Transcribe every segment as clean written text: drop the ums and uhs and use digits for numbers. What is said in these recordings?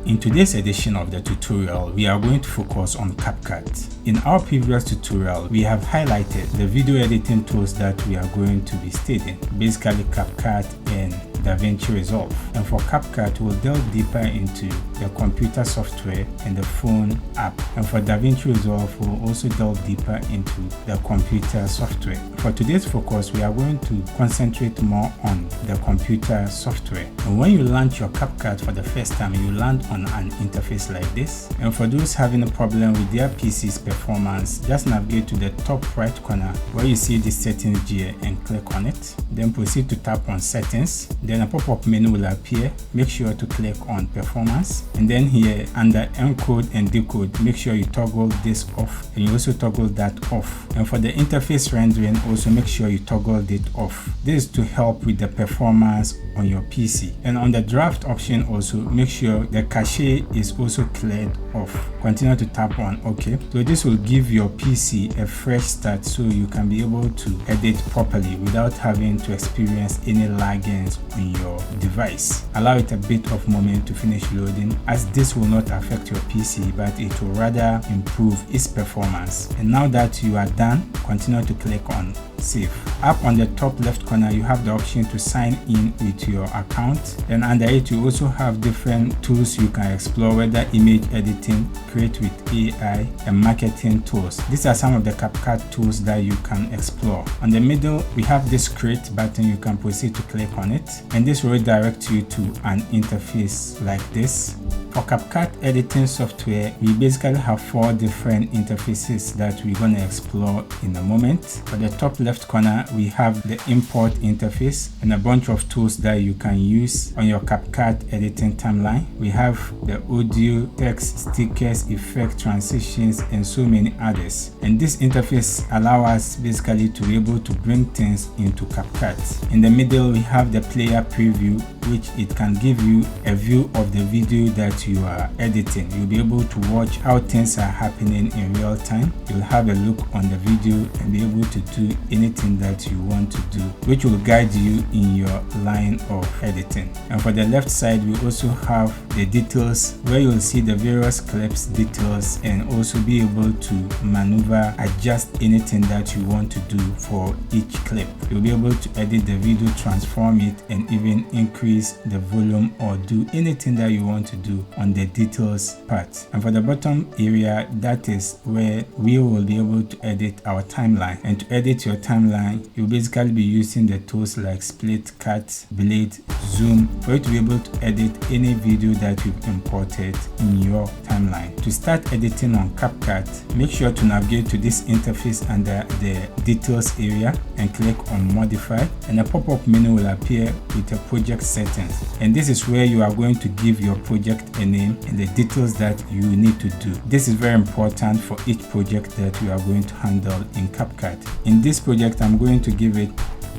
In today's edition of the tutorial, we are going to focus on CapCut. In our previous tutorial, we have highlighted the video editing tools that we are going to be studying, basically CapCut and DaVinci Resolve. And for CapCut, we'll delve deeper into the computer software and the phone app. And for DaVinci Resolve, we'll also delve deeper into the computer software. For today's focus, we are going to concentrate more on the computer software. And when you launch your CapCut for the first time, you land on an interface like this. And for those having a problem with their PC's performance, just navigate to the top right corner where you see the settings gear and click on it. Then proceed to tap on settings. Then a pop-up menu will appear. Make sure to click on performance. And then here under encode and decode, make sure you toggle this off and you also toggle that off. And for the interface rendering, also make sure you toggle it off. This is to help with the performance on your PC. And on the draft option also, make sure the cache is also cleared off. Continue to tap on OK. So this will give your PC a fresh start so you can be able to edit properly without having to experience any laggings on your device. Allow it a bit of moment to finish loading, as this will not affect your PC but it will rather improve its performance. And now that you are done, continue to click on save. Up on the top left corner, you have the option to sign in with your account. Then under it, you also have different tools you can explore, whether image editing, create with AI, and marketing tools. These are some of the CapCut tools that you can explore. On the middle, we have this create button. You can proceed to click on it, and this will redirect you to an interface like this. For CapCut editing software, we basically have 4 different interfaces that we're going to explore in a moment. For the top left corner, we have the import interface and a bunch of tools that you can use on your CapCut editing timeline. We have the audio, text, stickers, effect, transitions, and so many others. And this interface allows us basically to be able to bring things into CapCut. In the middle, we have the player preview, which it can give you a view of the video that you are editing. You'll be able to watch how things are happening in real time. You'll have a look on the video and be able to do anything that you want to do, which will guide you in your line of editing. And for the left side, we also have the details, where you'll see the various clips details and also be able to maneuver, adjust anything that you want to do for each clip. You'll be able to edit the video, transform it, and even increase the volume or do anything that you want to do on the details part. And for the bottom area, that is where we will be able to edit our timeline. And to edit your timeline, you'll basically be using the tools like split, cut, blade, zoom, for you to be able to edit any video that you've imported in your timeline. To start editing on CapCut, make sure to navigate to this interface under the details area and click on modify, and a pop-up menu will appear with a project settings. And this is where you are going to give your project a name and the details that you need to do. This is very important for each project that we are going to handle in CapCut. In this project, I'm going to give it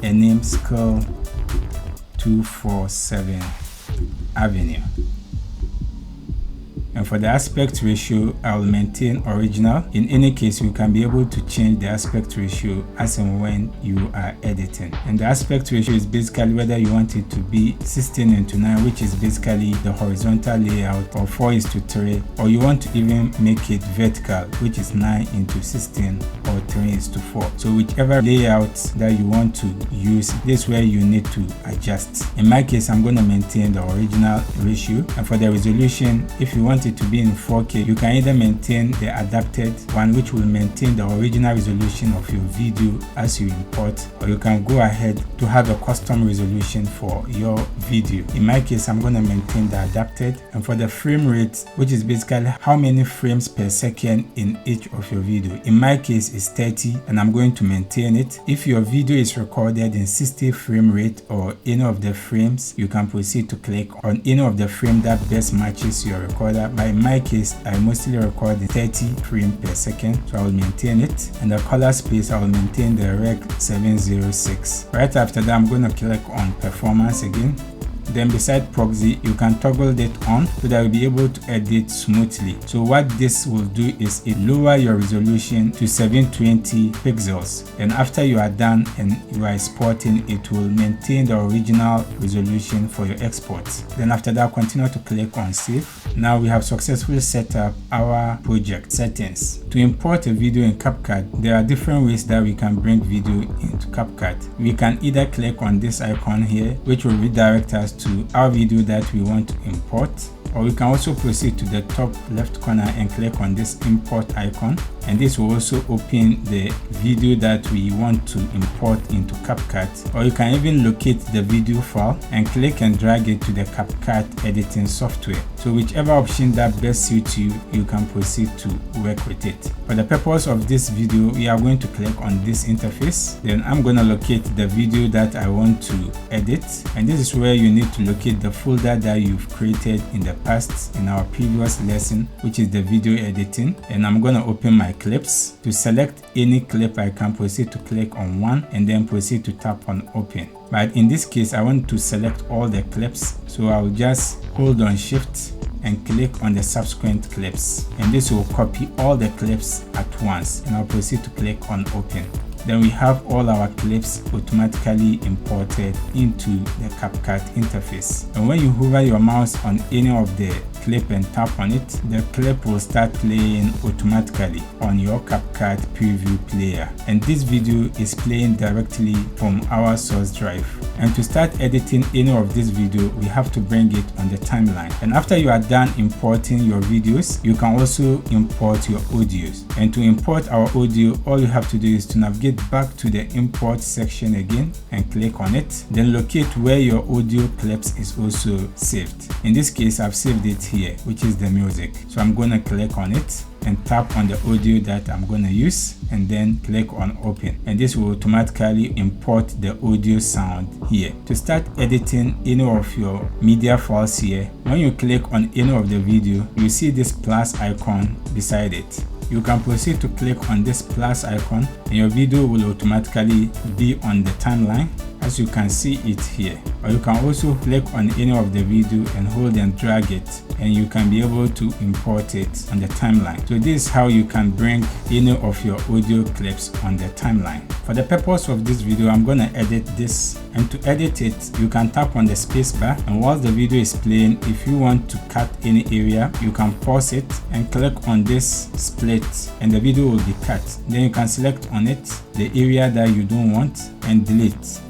a name, Scale 247 Avenue. And for the aspect ratio, I will maintain original. In any case, you can be able to change the aspect ratio as and when you are editing. And the aspect ratio is basically whether you want it to be 16:9, which is basically the horizontal layout, or 4:3, or you want to even make it vertical, which is 9:16 or 3:4. So whichever layout that you want to use, this is where you need to adjust. In my case, I'm going to maintain the original ratio. And for the resolution, if you want it to be in 4K, you can either maintain the adapted one, which will maintain the original resolution of your video as you import, or you can go ahead to have a custom resolution for your video. In my case, I'm going to maintain the adapted. And for the frame rate, which is basically how many frames per second in each of your video, in my case is 30, and I'm going to maintain it. If your video is recorded in 60 frame rate or any of the frames, you can proceed to click on any of the frame that best matches your recorder. But in my case, I mostly record in 30 frames per second, so I will maintain it. And the color space, I will maintain the Rec 706. Right after that, I'm going to click on performance again. Then beside proxy, you can toggle it on so that you'll be able to edit smoothly. So what this will do is it lower your resolution to 720 pixels. And after you are done and you are exporting, it will maintain the original resolution for your exports. Then after that, continue to click on save. Now we have successfully set up our project settings. To import a video in CapCut, there are different ways that we can bring video into CapCut. We can either click on this icon here, which will redirect us to our video that we want to import, or we can also proceed to the top left corner and click on this import icon, and this will also open the video that we want to import into CapCut. Or you can even locate the video file and click and drag it to the CapCut editing software. So whichever option that best suits you, you can proceed to work with it. For the purpose of this video, we are going to click on this interface. Then I'm going to locate the video that I want to edit, and this is where you need to locate the folder that you've created in the past in our previous lesson, which is the video editing. And I'm going to open my clips. To select any clip, I can proceed to click on one and then proceed to tap on open. But in this case, I want to select all the clips, so I'll just hold on Shift and click on the subsequent clips, and this will copy all the clips at once, and I'll proceed to click on open. Then we have all our clips automatically imported into the CapCut interface. And when you hover your mouse on any of the clip and tap on it, the clip will start playing automatically on your CapCut preview player. And this video is playing directly from our source drive. And to start editing any of this video, we have to bring it on the timeline. And after you are done importing your videos, you can also import your audios. And to import our audio, all you have to do is to navigate back to the import section again and click on it. Then locate where your audio clips is also saved. In this case, I've saved it here, which is the music. So I'm going to click on it and tap on the audio that I'm going to use, and then click on open, and this will automatically import the audio sound here. To start editing any of your media files here, when you click on any of the video, you see this plus icon beside it. You can proceed to click on this plus icon and your video will automatically be on the timeline, as you can see it here. Or you can also click on any of the video and hold and drag it, and you can be able to import it on the timeline. So this is how you can bring any of your audio clips on the timeline. For the purpose of this video, I'm going to edit this, and to edit it, you can tap on the space bar, and while the video is playing, if you want to cut any area, you can pause it and click on this split, and the video will be cut. Then you can select on it the area that you don't want and delete.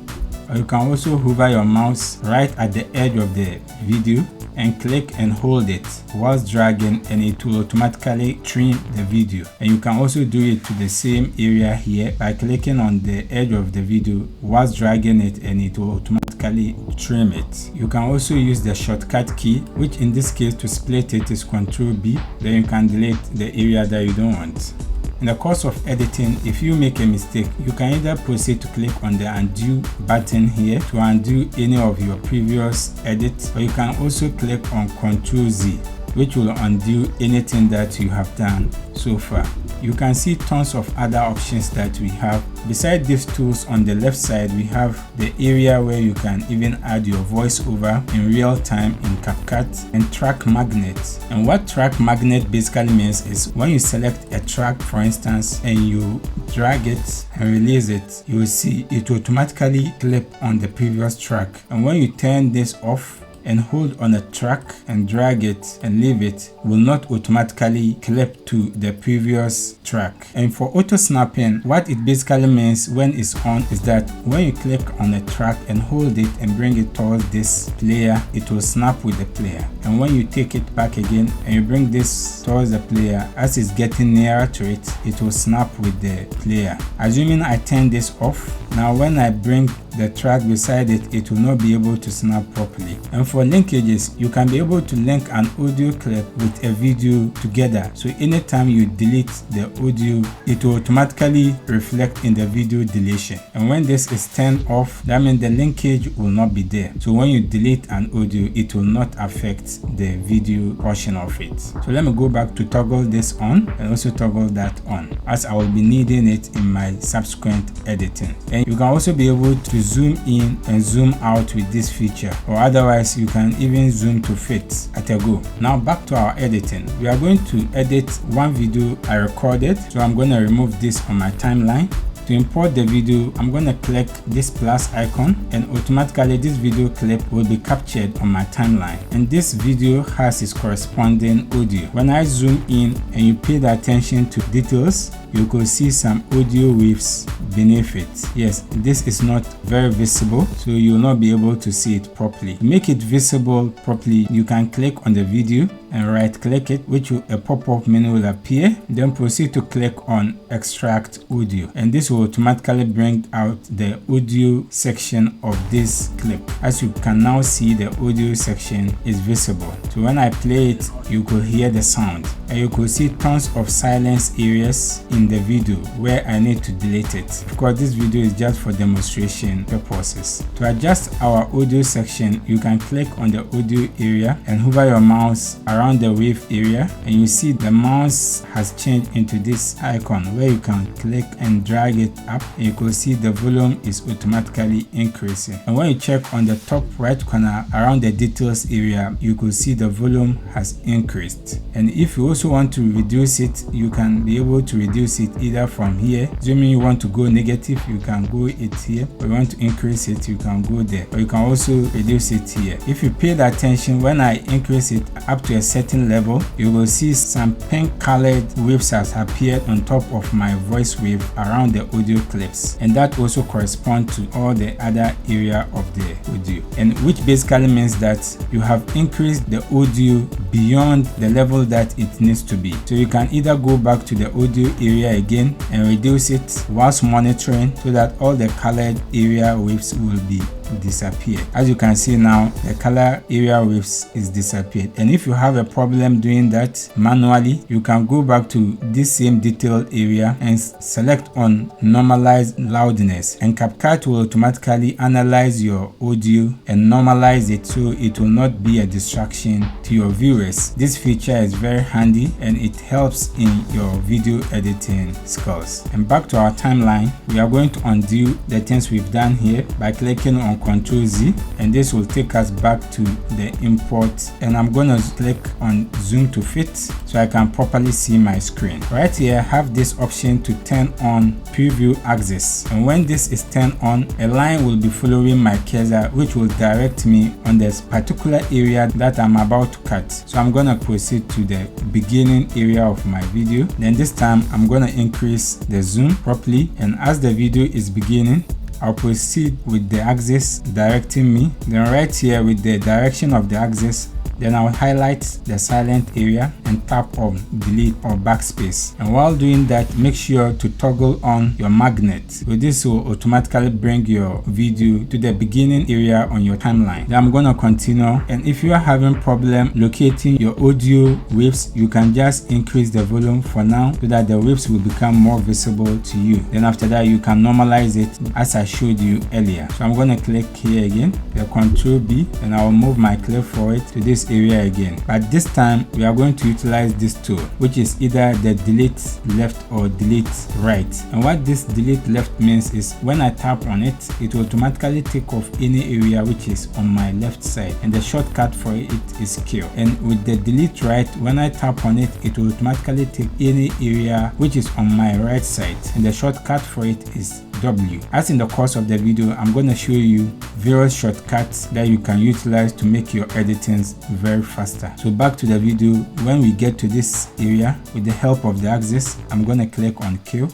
Or you can also hover your mouse right at the edge of the video and click and hold it whilst dragging, and it will automatically trim the video. And you can also do it to the same area here by clicking on the edge of the video whilst dragging it, and it will automatically trim it. You can also use the shortcut key, which in this case to split it is Ctrl B. Then you can delete the area that you don't want. In the course of editing, if you make a mistake, you can either proceed to click on the undo button here to undo any of your previous edits, or you can also click on Ctrl Z, which will undo anything that you have done so far. You can see tons of other options that we have. Beside these tools, on the left side, we have the area where you can even add your voiceover in real time in CapCut, and track magnet. And what track magnet basically means is when you select a track, for instance, and you drag it and release it, you will see it automatically clip on the previous track. And when you turn this off and hold on a track and drag it and leave it, will not automatically clip to the previous track. And for auto snapping, what it basically means when it's on is that when you click on a track and hold it and bring it towards this player, it will snap with the player. And when you take it back again and you bring this towards the player, as it's getting nearer to it, it will snap with the player. Assuming I turn this off, now when I bring the track beside it, it will not be able to snap properly. And for linkages, you can be able to link an audio clip with a video together. So anytime you delete the audio, it will automatically reflect in the video deletion. And when this is turned off, that means the linkage will not be there. So when you delete an audio, it will not affect the video portion of it. So let me go back to toggle this on and also toggle that on, as I will be needing it in my subsequent editing. And you can also be able to zoom in and zoom out with this feature, or otherwise you can even zoom to fit at a go. Now back to our editing. We are going to edit one video I recorded, so I'm going to remove this on my timeline. To import the video, I'm going to click this plus icon, and automatically this video clip will be captured on my timeline. And this video has its corresponding audio. When I zoom in and you pay the attention to details, you could see some audio waves beneath it. Yes, this is not very visible, so you will not be able to see it properly. To make it visible properly, you can click on the video and right click it, which will, a pop-up menu will appear. Then proceed to click on extract audio, and this will automatically bring out the audio section of this clip. As you can now see, the audio section is visible. So when I play it, you could hear the sound, and you could see tons of silence areas in the video where I need to delete it. Of course, this video is just for demonstration purposes. To adjust our audio section, you can click on the audio area and hover your mouse around the wave area, and you see the mouse has changed into this icon where you can click and drag it up, and you can see the volume is automatically increasing. And when you check on the top right corner around the details area, you could see the volume has increased. And if you also want to reduce it, you can be able to reduce it either from here. Assuming you want to go negative, you can go it here, or you want to increase it, you can go there, or you can also reduce it here. If you paid attention, when I increase it up to a certain level, you will see some pink colored waves has appeared on top of my voice wave around the audio clips, and that also corresponds to all the other area of the audio, and which basically means that you have increased the audio beyond the level that it needs to be. So you can either go back to the audio area again and reduce it whilst monitoring, so that all the colored area waves will be disappear. As you can see now, the color area waves is disappeared. And if you have a problem doing that manually, you can go back to this same detailed area and select on normalize loudness, and CapCut will automatically analyze your audio and normalize it so it will not be a distraction to your viewers. This feature is very handy and it helps in your video editing skills. And back to our timeline, we are going to undo the things we've done here by clicking on Ctrl Z, and this will take us back to the import, and I'm going to click on zoom to fit so I can properly see my screen. Right here I have this option to turn on preview axis, and when this is turned on, a line will be following my cursor which will direct me on this particular area that I'm about to cut. So I'm going to proceed to the beginning area of my video. Then this time I'm going to increase the zoom properly, and as the video is beginning, I'll proceed with the axis directing me. Then right here with the direction of the axis, then I'll highlight the silent area and tap on delete or backspace. And while doing that, make sure to toggle on your magnet. So this will automatically bring your video to the beginning area on your timeline. Then I'm going to continue, and if you are having problem locating your audio waves, you can just increase the volume for now so that the waves will become more visible to you. Then after that, you can normalize it as I showed you earlier. So I'm going to click here again, the Ctrl B, and I will move my clip forward to this area again. But this time we are going to utilize this tool, which is either the delete left or delete right. And what this delete left means is when I tap on it, it will automatically take off any area which is on my left side, and the shortcut for it is Q. And with the delete right, when I tap on it, it will automatically take any area which is on my right side, and the shortcut for it is W. As in the course of the video, I'm going to show you various shortcuts that you can utilize to make your editings very faster. So back to the video, when we get to this area, with the help of the axis, I'm going to click on Q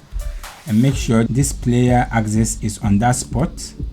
and make sure this player axis is on that spot.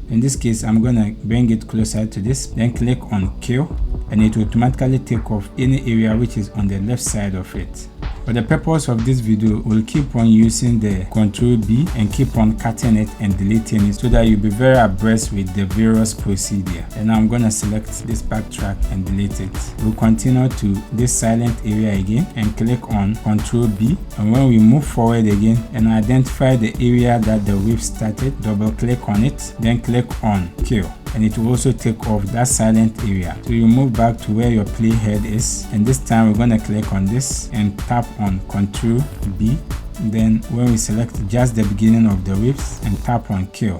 In this case, I'm going to bring it closer to this, then click on Q, and it will automatically take off any area which is on the left side of it. For the purpose of this video, we'll keep on using the Ctrl B and keep on cutting it and deleting it so that you'll be very abreast with the various procedure. And now I'm going to select this backtrack and delete it. We'll continue to this silent area again and click on Ctrl B. And when we move forward again and identify the area that the wave started, double click on it, then click on Q. And it will also take off that silent area. So you move back to where your playhead is, and this time we're going to click on this and tap on Ctrl B. Then when we select just the beginning of the waves and tap on Q,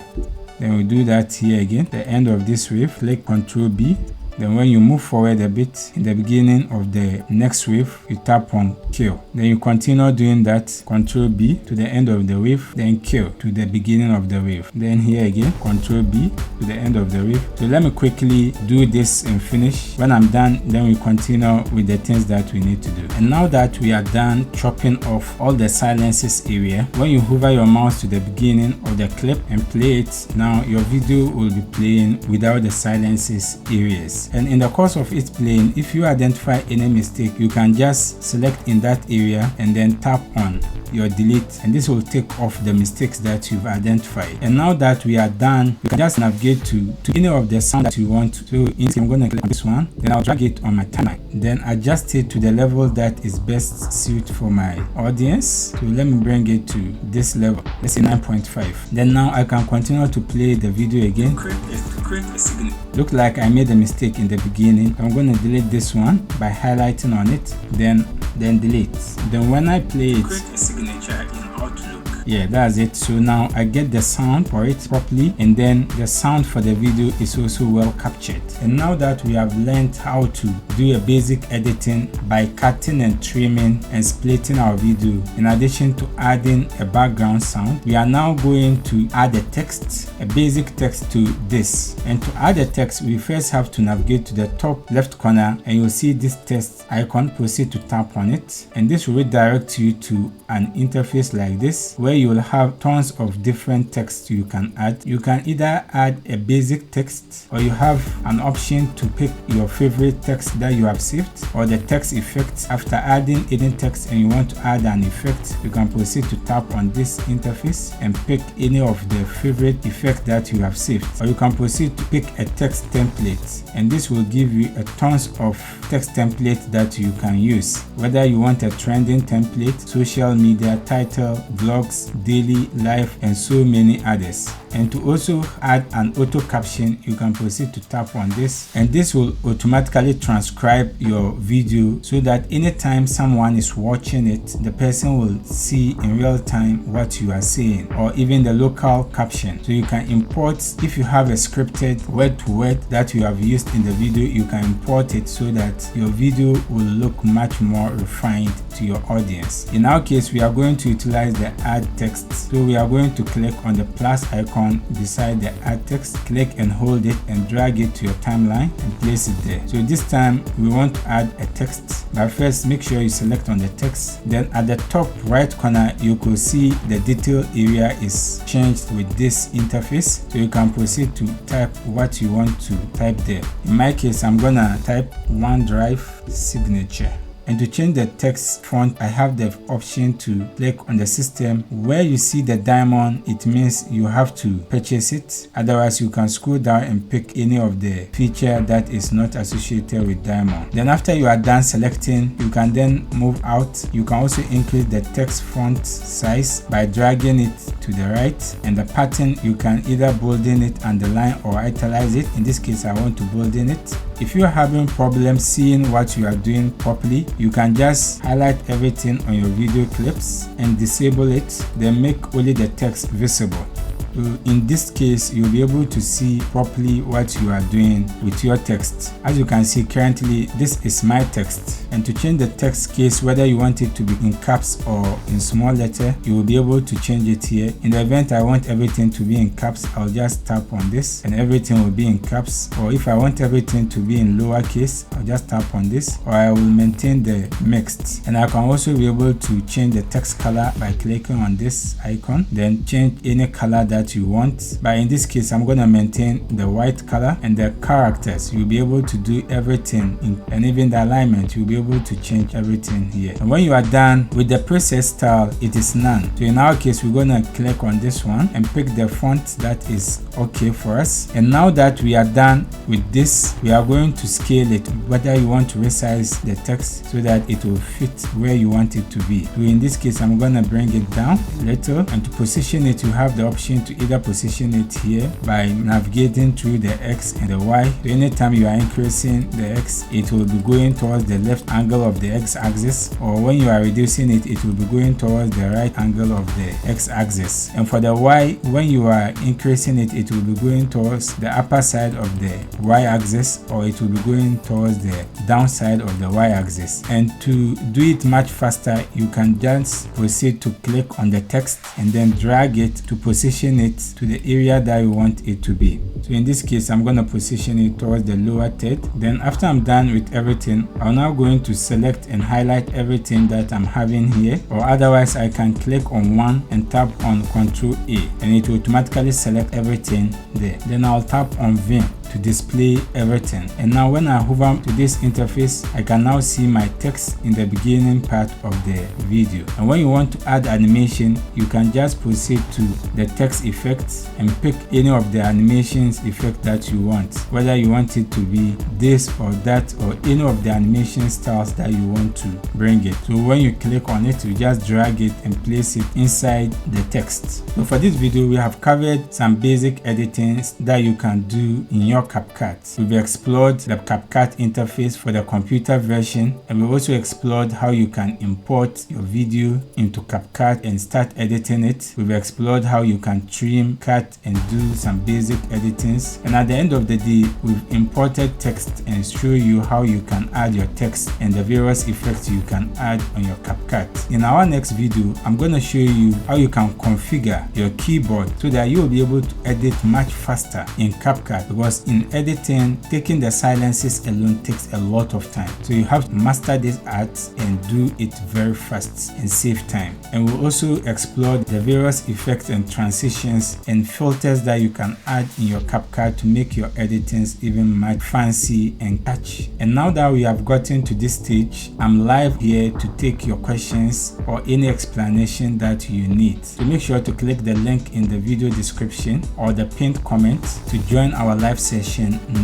then we do that here again, the end of this wave, click Ctrl B Then when you move forward a bit in the beginning of the next wave, you tap on kill. Then you continue doing that, Control B to the end of the wave, then kill to the beginning of the wave. Then here again, Control B to the end of the wave. So let me quickly do this and finish. When I'm done, then we continue with the things that we need to do. And now that we are done chopping off all the silences area, when you hover your mouse to the beginning of the clip and play it, now your video will be playing without the silences areas. And in the course of it playing, if you identify any mistake, you can just select in that area and then tap on your delete, and this will take off the mistakes that you've identified. And now that we are done, you can just navigate to any of the sound that you want. So I'm going to click on this one, then I'll drag it on my timeline, then adjust it to the level that is best suited for my audience. So let me bring it to this level, let's say 9.5. Then now I can continue to play the video again. Create a signal. Look like I made a mistake in the beginning. I'm going to delete this one by highlighting on it, then delete. Then when I play it, create a signature in Outlook. Yeah, that's it. So now I get the sound for it properly, and then the sound for the video is also well captured. And now that we have learned how to do a basic editing by cutting and trimming and splitting our video, in addition to adding a background sound, we are now going to add a text, a basic text to this. And to add a text, we first have to navigate to the top left corner, and you'll see this text icon. Proceed to tap on it, and this will redirect you to an interface like this, where you will have tons of different text you can add. You can either add a basic text, or you have an option to pick your favorite text that you have saved, or the text effects. After adding any text and you want to add an effect, you can proceed to tap on this interface and pick any of the favorite effects that you have saved, or you can proceed to pick a text template, and this will give you a tons of text templates that you can use, whether you want a trending template, social media, title, vlogs, daily, life, and so many others. And to also add an auto caption, you can proceed to tap on this, and this will automatically transcribe your video so that anytime someone is watching it, the person will see in real time what you are saying, or even the local caption. So you can import, if you have a scripted word to word that you have used in the video, you can import it so that your video will look much more refined to your audience. In our case, we are going to utilize the add text. So we are going to click on the plus icon beside the add text, click and hold it and drag it to your timeline and place it there. So this time we want to add a text, but first make sure you select on the text. Then at the top right corner, you could see the detail area is changed with this interface, so you can proceed to type what you want to type there. In my case, I'm gonna type OneDrive signature. And to change the text font, I have the option to click on the system. Where you see the diamond, it means you have to purchase it. Otherwise, you can scroll down and pick any of the feature that is not associated with diamond. Then after you are done selecting, you can then move out. You can also increase the text font size by dragging it to the right, and the pattern, you can either bolden it, underline, or italize it. In this case, I want to bolden it. If you are having problems seeing what you are doing properly, you can just highlight everything on your video clips and disable it, then make only the text visible. So in this case, you'll be able to see properly what you are doing with your text. As you can see currently, this is my text. And to change the text case, whether you want it to be in caps or in small letter, you will be able to change it here. In the event I want everything to be in caps, I'll just tap on this and everything will be in caps. Or if I want everything to be in lowercase, I'll just tap on this, or I will maintain the mixed. And I can also be able to change the text color by clicking on this icon, then change any color that you want. But in this case, I'm going to maintain the white color, and the characters, you'll be able to do everything and even the alignment, you'll be able to change everything here. And when you are done with the preset style, it is none. So in our case, we're going to click on this one and pick the font that is okay for us. And now that we are done with this, we are going to scale it, whether you want to resize the text so that it will fit where you want it to be. So in this case, I'm going to bring it down a little, and to position it, you have the option to either position it here by navigating through the X and the Y. So anytime you are increasing the X, it will be going towards the left angle of the x-axis, or when you are reducing it, it will be going towards the right angle of the x-axis. And for the y, when you are increasing it, it will be going towards the upper side of the y-axis, or it will be going towards the downside of the y-axis. And to do it much faster, you can just proceed to click on the text and then drag it to position it to the area that you want it to be. So in this case, I'm going to position it towards the lower third. Then after I'm done with everything, I'm now going to select and highlight everything that I'm having here, or otherwise I can click on one and tap on Ctrl A and it will automatically select everything there. Then I'll tap on View to display everything. And now when I hover to this interface, I can now see my text in the beginning part of the video. And when you want to add animation, you can just proceed to the text effects and pick any of the animations effect that you want, whether you want it to be this or that, or any of the animation styles that you want to bring it. So when you click on it, you just drag it and place it inside the text. So for this video, we have covered some basic editing that you can do in your CapCut. We've explored the CapCut interface for the computer version, and we also explored how you can import your video into CapCut and start editing it. We've explored how you can trim, cut, and do some basic editings. And at the end of the day, we've imported text and show you how you can add your text and the various effects you can add on your CapCut. In our next video, I'm going to show you how you can configure your keyboard so that you will be able to edit much faster in CapCut, because in editing, taking the silences alone takes a lot of time. So you have to master this art and do it very fast and save time. And we'll also explore the various effects and transitions and filters that you can add in your CapCut to make your editings even much fancy and catchy. And now that we have gotten to this stage, I'm live here to take your questions or any explanation that you need. So make sure to click the link in the video description or the pinned comment to join our live session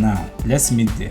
now. Let's meet there.